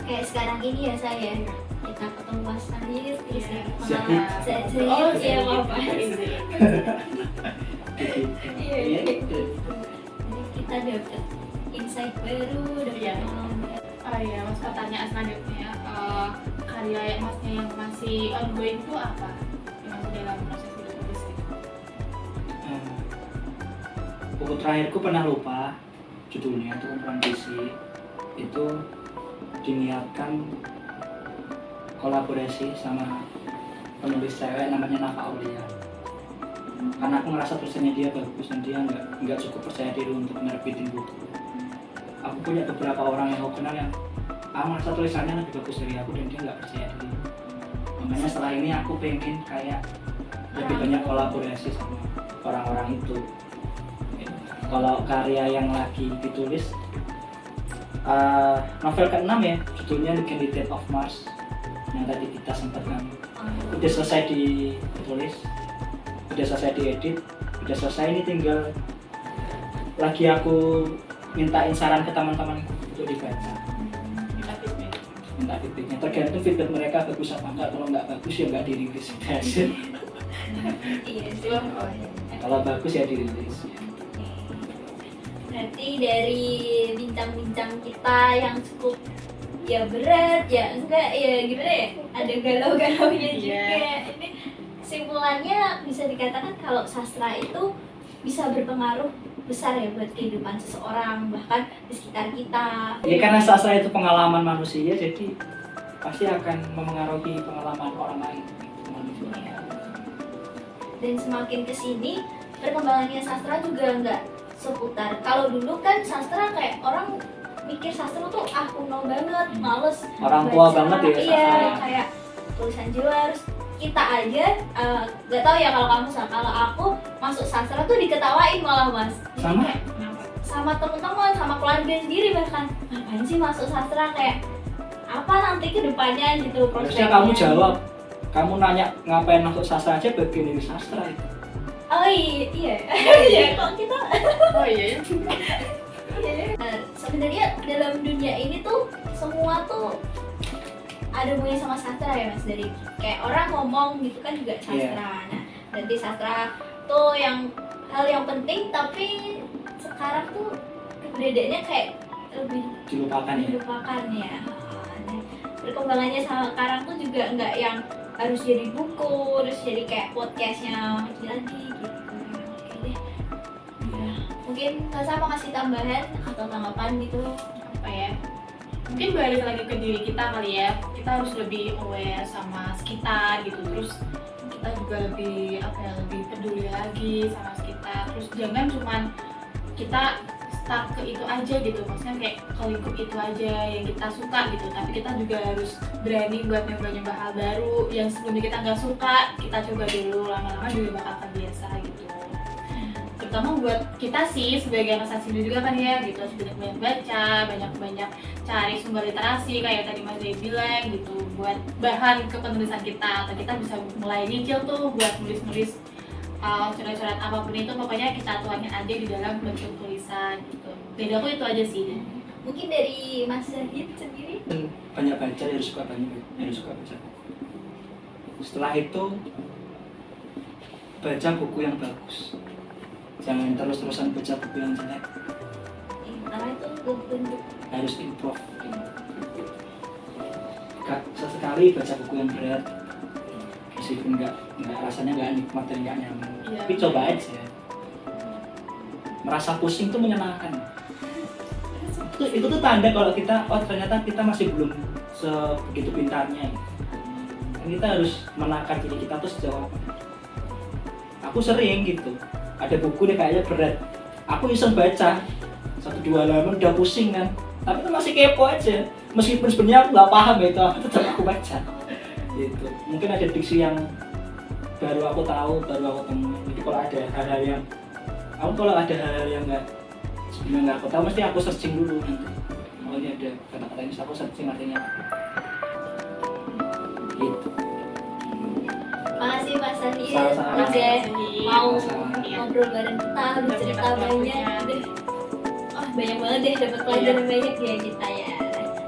kayak sekarang ini ya saya kita ketemu Mas Andir terus Iya. serius ya apa Gitu. Iya, Iya, iya. gitu. jadi kita dapat insight baru dapat Iya. pengalaman. Oh iya, Mas, pertanyaan selanjutnya, karya yang Masnya yang masih ongoing itu apa? Yang masih dalam proses tulis gitu? Buku terakhirku pernah lupa judulnya, itu kumpulan puisi. Itu diniatkan kolaborasi sama penulis cewek namanya Nafa Aulia. Karena aku ngerasa tulisannya dia bagus dan dia nggak cukup percaya diri untuk menerbitin buku. Aku punya beberapa orang yang aku kenal yang aku ngerasa tulisannya lebih bagus dari aku dan dia nggak percaya diri. Makanya setelah ini aku pengen kayak lebih banyak kolaborasi sama orang-orang itu. Kalau karya yang lagi ditulis novel ke-6 ya, judulnya The Candidate of Mars yang tadi kita sempat udah selesai ditulis, udah selesai diedit, udah selesai, ini tinggal lagi aku mintain saran ke teman-teman untuk dibaca, minta feedbacknya. Tergantung feedback mereka bagus apa enggak, kalau nggak bagus ya nggak dirilis. Iya sih. Kalau bagus ya dirilis. Berarti dari bincang-bincang kita yang cukup ya berat ya enggak ya gimana ya ada galau-galaunya juga. Ini kesimpulannya bisa dikatakan kalau sastra itu bisa berpengaruh besar ya buat kehidupan seseorang, bahkan di sekitar kita. Ya karena sastra itu pengalaman manusia, jadi pasti akan memengaruhi pengalaman orang lain. Dan semakin kesini perkembangannya sastra juga nggak seputar. Kalau dulu kan sastra kayak orang mikir sastra tuh kuno banget, males Orang tua baca. banget ya Iya, sastra. kayak tulisan Jawa harus kita aja nggak tahu ya kalau kamu kalau aku masuk sastra tuh diketawain malah Mas. Sama. Sama teman-teman, sama keluarga sendiri bahkan. Ngapain sih masuk sastra, kayak apa nanti ke depannya gitu Harusnya kamu jawab. Kamu nanya ngapain masuk sastra aja, bagian dari sastra itu. Oh iya. Iya, kok kita Oh iya. sebenarnya dalam dunia ini tuh semua tuh ada hubungannya sama sastra ya Mas, dari kayak orang ngomong gitu kan juga sastra. Nah, berarti sastra tuh yang hal yang penting, tapi sekarang tuh keberadaannya kayak lebih Dilupakan ya. Nah, perkembangannya sekarang tuh juga nggak yang harus jadi buku, terus jadi kayak podcastnya lagi gitu. Oke deh. Ya, mungkin Kak Sa mau kasih tambahan atau tanggapan gitu? Apa ya, mungkin balik lagi ke diri kita kali ya, kita harus lebih aware sama sekitar gitu, terus kita juga lebih lebih peduli lagi sama sekitar, terus jangan cuman kita stuck ke itu aja gitu, maksudnya kayak kalau ikut itu aja yang kita suka gitu, tapi kita juga harus berani buat nyoba-nyoba hal baru yang sebelumnya kita nggak suka, kita coba dulu, lama-lama juga bakal terbiasa gitu. Terutama buat kita sih sebagai anak sastra juga kan ya gitu, harus banyak-banyak baca, banyak-banyak cari sumber literasi kayak tadi Mas Zai bilang gitu, buat bahan kepenulisan kita, atau kita bisa mulai nyicil tuh buat nulis-nulis surat-surat apapun itu, pokoknya kita tuangin aja di dalam bentuk tulisan gitu. Dari aku itu aja sih. Mungkin dari Mas Zahid sendiri? Banyak baca, harus suka baca. Setelah itu baca buku yang bagus. Jangan terus-terusan baca buku yang jelek. Karena itu bentuk Harus improve. Sesekali baca buku yang berat, meskipun rasanya nggak nikmat dan nggak nyaman, Iya. tapi coba aja. Merasa pusing itu menyenangkan. Itu tuh tanda kalau kita, ternyata kita masih belum sebegitu pintarnya. Dan kita harus menakar diri kita tuh sejauh apa. Aku sering gitu, ada buku nih kayaknya berat, aku iseng baca 1-2 halaman udah pusing kan, tapi itu masih kepo aja, meskipun sebenarnya aku nggak paham itu, tetap aku baca gitu. Mungkin ada diksi yang baru aku tahu, baru aku temuin. Jadi kalau ada hal-hal yang nggak sebelumnya nggak aku tahu, mesti aku searching dulu nanti. Oh ini ada kata-kata ini, aku searching artinya apa gitu. Makasih Mas Zahid Sama-sama. udah mau Sama-sama. ngobrol bareng kita, bercerita banyak deh. Banyak banget deh, dapat pelajaran banyak ya kita ya.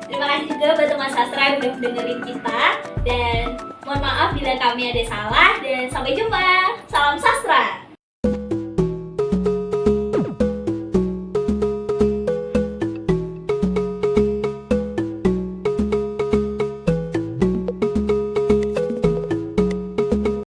Terima kasih juga buat teman sastra yang udah dengerin kita, dan mohon maaf bila kami ada salah, dan sampai jumpa. Salam sastra.